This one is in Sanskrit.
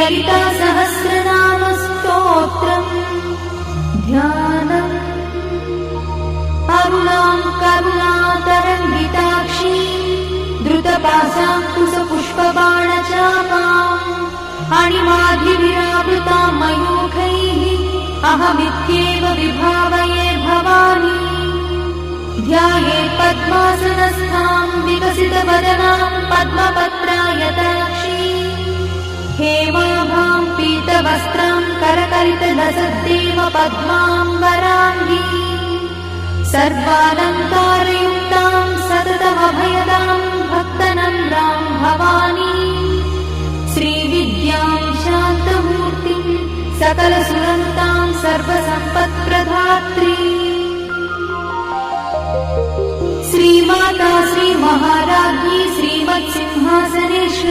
श्रीललिता सहस्रनाम स्तोत्रम् ध्यानम्। अरुणां करुणातरङ्गिताक्षी द्रुतपाशाङ्कुशपुष्पबाणचापाम् अणिमाधिविरावृतां मयूखैः अहमित्येव विभावये भवानी। ध्यायेत् पद्मासनस्थां विकसितवदनां पद्मपत्रायताक्षी हेमाभां पीतवस्त्रां करकलितलसद्देव पद्माम्बराङ्गी सर्वालङ्कारयुक्तां सततमभयदां भक्तनम्रां भवानी। श्रीविद्यां शान्तमूर्तिं सकलसुरन्तां सर्वसम्पत्प्रदात्री श्रीमाता श्रीमहाराज्ञी श्रीमत्सिंहासनेश्वरी।